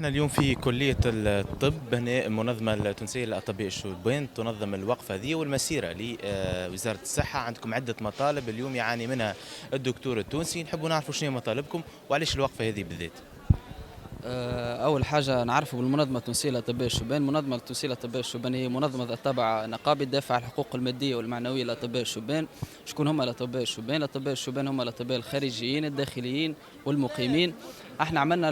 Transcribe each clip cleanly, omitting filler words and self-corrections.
احنا اليوم في كلية الطب هنا المنظمة التونسية للأطباء الشبان تنظم الوقفة هذه والمسيرة لوزارة الصحة. عندكم عدة مطالب اليوم يعاني منها الدكتور التونسي، نحب نعرفوا شنو هي مطالبكم وعليش الوقفة هذه بالذات. أول حاجة نعرفوا بالمنظمة التونسية للأطباء الشبان. المنظمة التونسية للأطباء الشبان هي منظمة ذات طابع نقابي تدافع عن الحقوق المادية والمعنوية للأطباء الشبان. شكون هم الأطباء الشبان؟ الأطباء الشبان هم الأطباء الخارجيين الداخليين والمقيمين. احنا عملنا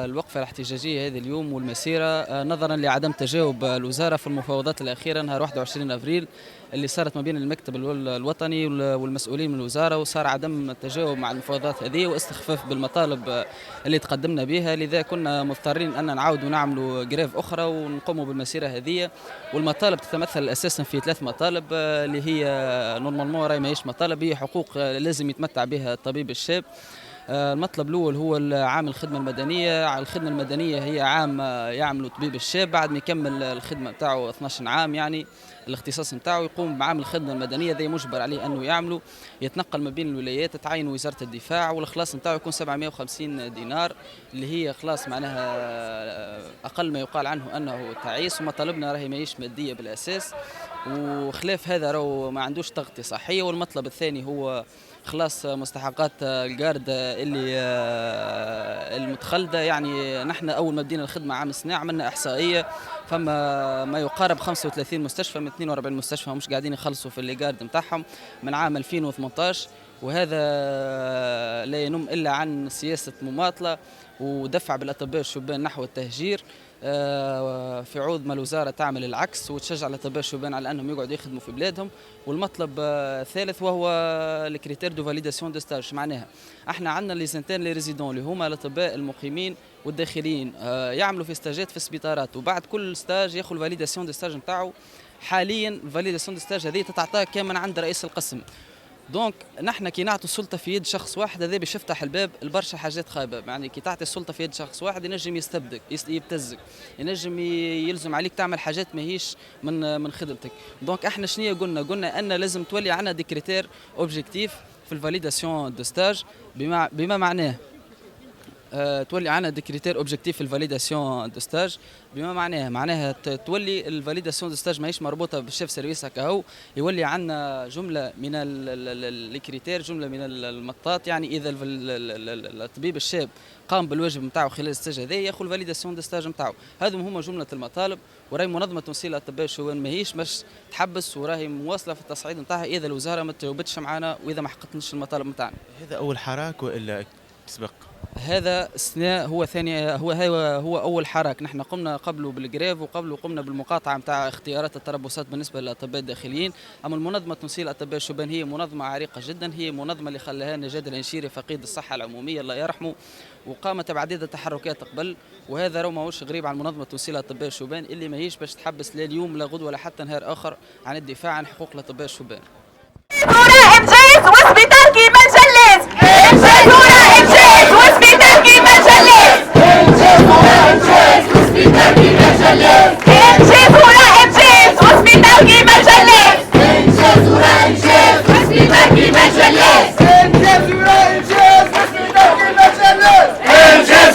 الوقفة الاحتجاجية هذه اليوم والمسيرة نظرا لعدم تجاوب الوزارة في المفاوضات الأخيرة نهار 21 أفريل اللي صارت ما بين المكتب الوطني والمسؤولين من الوزارة، وصار عدم التجاوب مع المفاوضات هذه واستخفاف بالمطالب اللي تقدمنا بها. لذا كنا مضطرين أن نعاود ونعملوا جريف أخرى ونقوموا بالمسيرة هذه. والمطالب تتمثل أساسا في 3 مطالب اللي هي نورمالمون راهي ماهيش مطالب، هي حقوق لازم يتمتع بها الطبيب الشاب. المطلب الأول هو عام الخدمة المدنية. الخدمة المدنية هي عام يعمل الطبيب الشاب بعد ما يكمل الخدمة نتاعو 12 عام، يعني الاختصاص نتاعو يقوم بعمل الخدمة المدنية، ذي مجبر عليه أنه يعمله. يتنقل ما بين الولايات، تعين وزارة الدفاع، والخلاص نتاعو يكون 750 دينار اللي هي خلاص معناها أقل ما يقال عنه أنه تعيس. ومطالبنا راهي ماهيش مادية بالأساس، وخلاف هذا راهو ما عندوش تغطية صحية. والمطلب الثاني هو خلاص مستحقات الجارد اللي المتخلده. يعني نحن اول ما بدينا الخدمه عام السنه عملنا احصائيه، فما ما يقارب 35 مستشفى من 42 مستشفى مش قاعدين يخلصوا في الجارد نتاعهم من عام 2018. وهذا لا ينم الا عن سياسه مماطله ودفع بالاطباء الشبان نحو التهجير، في عوض ما الوزاره تعمل العكس وتشجع الاطباء الشبان على انهم يقعدوا يخدموا في بلادهم. والمطلب الثالث وهو الكريتير دو فاليداسيون دو ستاج. معناها احنا عندنا لي زانتين لي ريزيدون اللي هما الاطباء المقيمين والداخليين يعملوا في ستاجات في السبيطارات، وبعد كل ستاج ياخذ فاليداسيون دو ستاج نتاعو. حاليا فاليداسيون دو ستاج هذه تتعطى كان من عند رئيس القسم. دونك نحن كي نعطي السلطه في يد شخص واحد هذا باش يفتح الباب لبرشا حاجات خايبه. يعني كي تعطي السلطه في يد شخص واحد ينجم يستبدك يبتزك، ينجم يلزم عليك تعمل حاجات ماهيش من خدمتك. دونك احنا شنو قلنا ان لازم تولي عندنا دي كريتير اوبجيكتيف في الفاليداسيون دو ستاج. بما معناه تولي عنا دي كريتير اوبجيكتيف في الفاليداسيون دو ستاج. بما معناها تولي الفاليداسيون دو ستاج ماهيش مربوطه بالشيف سيرفيس هكا هو، يولي عندنا جمله من الكريتير، جمله من المطات. يعني اذا الطبيب الشاب قام بالواجب نتاعو خلال الستاج هذا ياخذ الفاليداسيون دو ستاج نتاعو. هذو هما جمله المطالب. وراهي منظمه تونسيه للاطباء الشبان ماهيش باش تحبس، وراهي مواصله في التصعيد نتاعها اذا الوزاره ما تجاوبتش معنا واذا ما حققتش المطالب نتاعنا. هذا أول حراك وإلا سبق؟ هذا السنة هو ثاني هو أول حراك. نحن قمنا قبله بالجريف قمنا بالمقاطعة نتاع اختيارات التربصات بالنسبة للأطباء الداخليين. أما المنظمة التونسية للأطباء الشبان هي منظمة عريقة جدا، هي منظمة اللي خلاها نجاد العنشيري فقيد الصحة العمومية الله يرحمه، وقامت بعديد التحركات قبل. وهذا راه ماهوش غريب على المنظمة التونسية للأطباء الشبان اللي ماهيش باش تحبس لا اليوم لا غدوة ولا حتى نهار آخر عن الدفاع عن حقوق الأطباء الشبان. إنجاز وسبيطار كيما الجلاس، إنجاز وسبيطار كيما الجلاس، إنجاز وسبيطار كيما الجلاس، إنجاز وسبيطار كيما الجلاس، إنجاز وسبيطار كيما الجلاس، إنجاز وسبيطار كيما الجلاس، إنجاز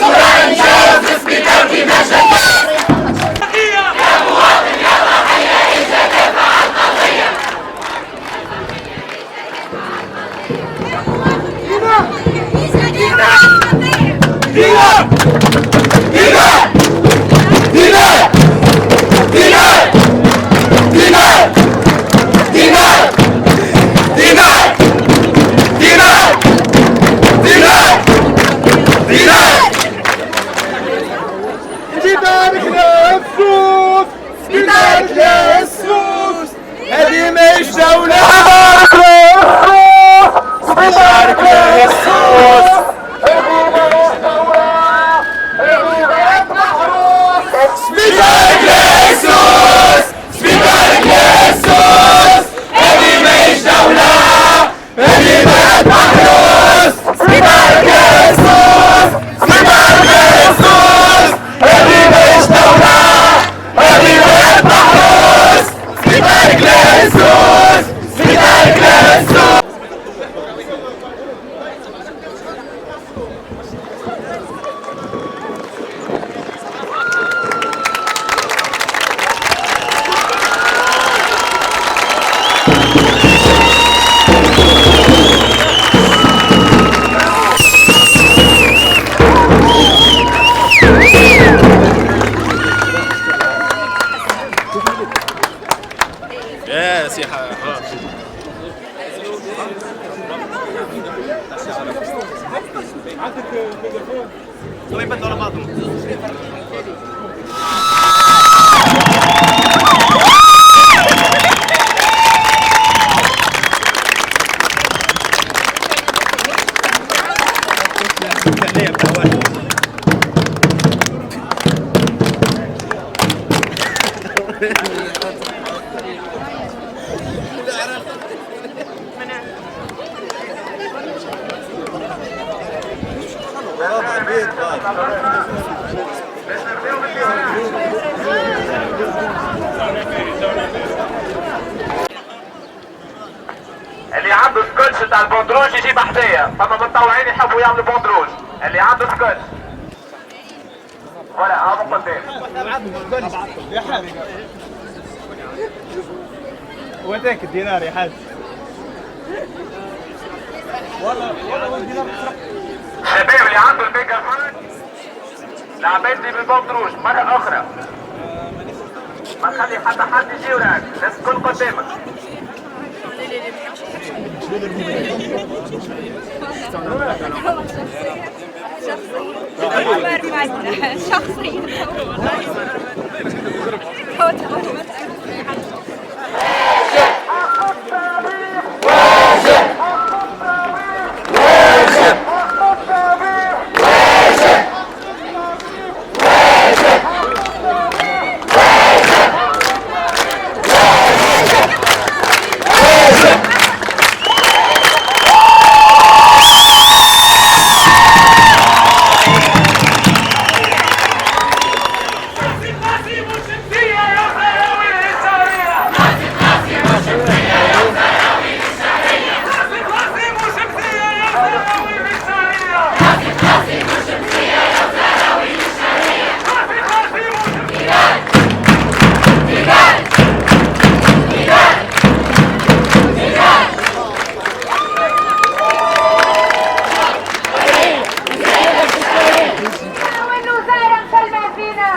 وسبيطار كيما الجلاس. يا مواطن يا ضحية إذا دافع عن قضية. هذه ماهيش دولة، سبيطارك للسوس، سبيطارك للسوس، سبيطارك للسوس، هذه ماهيش دولة، هذه بلد محروس، سبيطارك للسوس، سبيطارك للسوس، هذه ماهيش دولة، هذه بلد محروس، سبيطارك للسوس، سبيطارك للسوس. اللي عنده سكotش تاع البوندروج يجي بحذايا، فما متطوعين يحبوا يعملوا بوندروج، اللي عنده سكotش. فوالا هاهو قدام. يا حاج وذاك الدينار يا حاج. والله الدينار شباب اللي عنده الميجافون لعبتني بالبوندروج مرة أخرى. ما تخلي حتى حد يجي وراك، الناس الكل قدامك.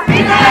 فينا